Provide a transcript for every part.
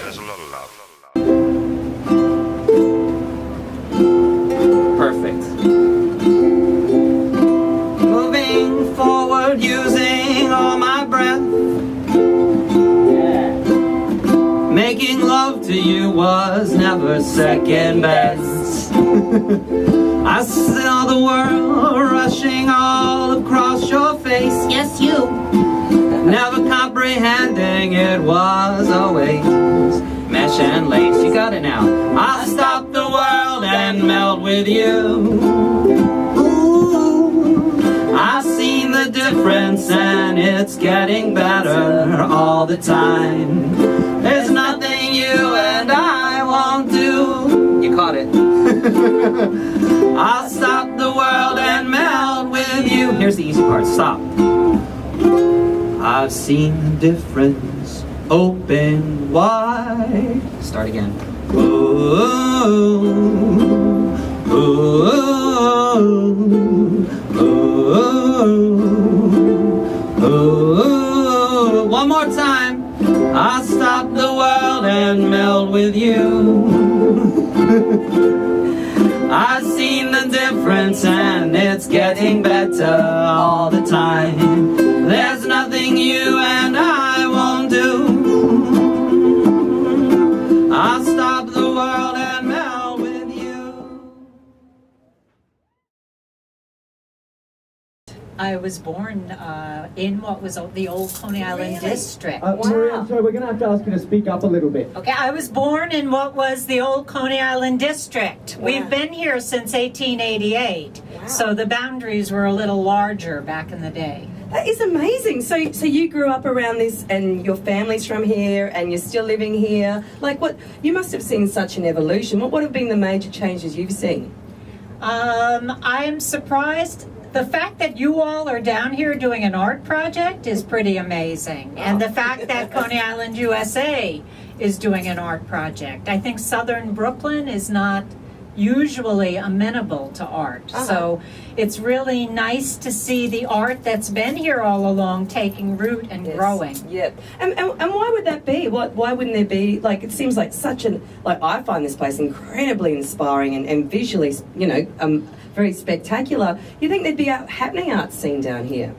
There's a lot of love. Perfect. Moving forward using all my breath. Making love to you was never second best. I saw the world rushing all across your face. Yes, you. Never comprehending it was always mesh and lace. You got it now. I'll stop the world and melt with you. Ooh, I've seen the difference and it's getting better all the time. There's nothing you and I won't do. You caught it. I'll stop the world and melt with you. Here's the easy part. Stop. I've seen the difference open wide. Start again. Ooh, ooh, ooh, ooh. One more time. I'll stop the world and melt with you. I've seen the difference and it's getting better all the time. There's nothing you and I won't do. I'll stop the world and melt with you. I was born in what was the old Coney Island district. Miriam, sorry, we're going to have to ask you to speak up a little bit. Okay, I was born in what was the old Coney Island district. Wow. We've been here since 1888, Wow. so the boundaries were a little larger back in the day. That is amazing. So you grew up around this, and your family's from here, and you're still living here. Like, what? You must have seen such an evolution. What have been the major changes you've seen? I am surprised. The fact that you all are down here doing an art project is pretty amazing. And the fact that Coney Island, USA is doing an art project. I think Southern Brooklyn is not usually amenable to art. So it's really nice to see the art that's been here all along taking root and growing. Yep. And why would that be? Why wouldn't there be, like, it seems like such an, like, I find this place incredibly inspiring and visually, you know, very spectacular. You think there'd be a happening art scene down here?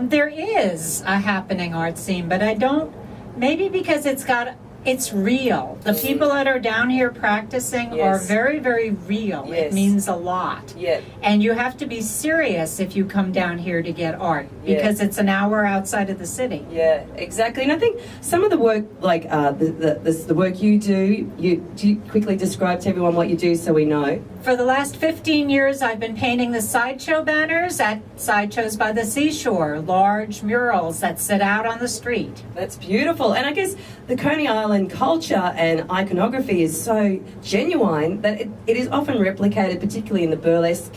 There is a happening art scene, but I don't, maybe because it's real. The people that are down here practicing are very, very real. It means a lot. And you have to be serious if you come down here to get art, because it's an hour outside of the city. Yeah, exactly. And I think some of the work, like the work you do, do you quickly describe to everyone what you do so we know? For the last 15 years, I've been painting the sideshow banners at sideshows by the seashore, large murals that sit out on the street. That's beautiful. And I guess the Coney Island culture and iconography is so genuine that it is often replicated, particularly in the burlesque,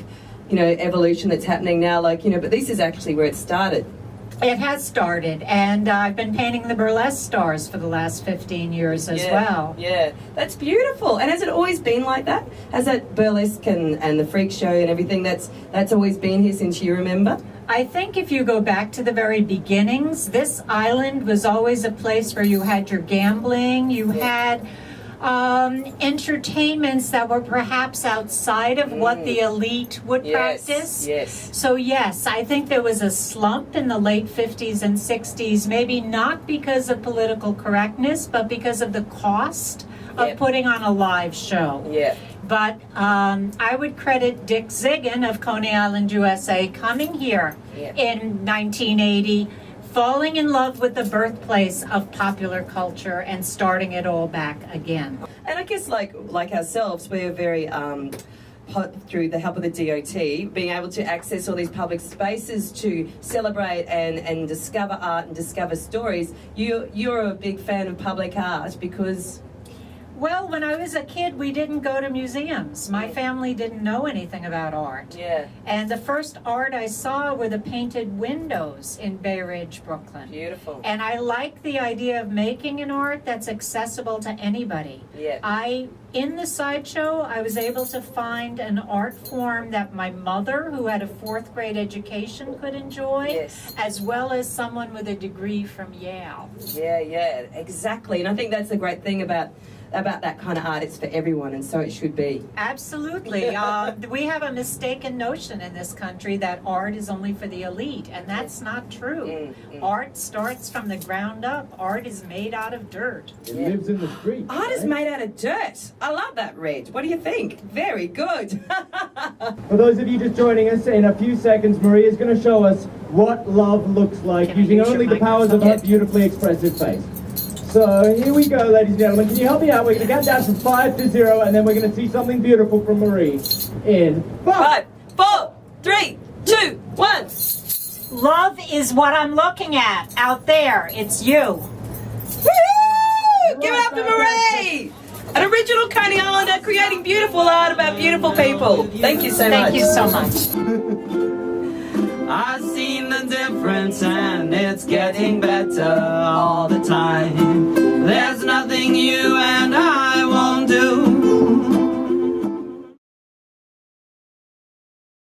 you know, evolution that's happening now. Like, you know, but this is actually where it started. It has started, and I've been painting the burlesque stars for the last 15 years as well. Yeah, that's beautiful. And has it always been like that? Has that burlesque and the freak show and everything, that's always been here since you remember? I think if you go back to the very beginnings, this island was always a place where you had your gambling, you had entertainments that were perhaps outside of what the elite would practice. So yes, I think there was a slump in the late 50s and 60s, maybe not because of political correctness, but because of the cost of putting on a live show. But I would credit Dick Ziggin of Coney Island, USA, coming here in 1980, falling in love with the birthplace of popular culture and starting it all back again. And I guess like ourselves, we're very, through the help of the DOT, being able to access all these public spaces to celebrate and discover art and discover stories. You're a big fan of public art because... Well, when I was a kid, we didn't go to museums. My family didn't know anything about art. Yeah. And the first art I saw were the painted windows in Bay Ridge, Brooklyn. Beautiful. And I like the idea of making an art that's accessible to anybody. Yeah. In the sideshow, I was able to find an art form that my mother, who had a 4th grade education, could enjoy, Yes. as well as someone with a degree from Yale. Yeah, exactly. And I think that's the great thing about that kind of art. It's for everyone, and so it should be. Absolutely. We have a mistaken notion in this country that art is only for the elite, and that's not true. Art starts from the ground up. Art is made out of dirt. It lives in the streets. Art is made out of dirt. I love that, Reg. What do you think? Very good. For those of you just joining us, in a few seconds, Maria's going to show us what love looks like Can I using use your only the powers of her microphone? beautifully expressive face. So here we go, ladies and gentlemen. Can you help me out? We're going to count down from 5 to 0, and then we're going to see something beautiful from Marie in 5. 5, 4, 3, 2, 1. Love is what I'm looking at out there. It's you. Woohoo! Give it up to Marie! An original Coney Islander creating beautiful art about beautiful people. Thank you so much. Thank you so much. I've seen the difference and it's getting better all the time.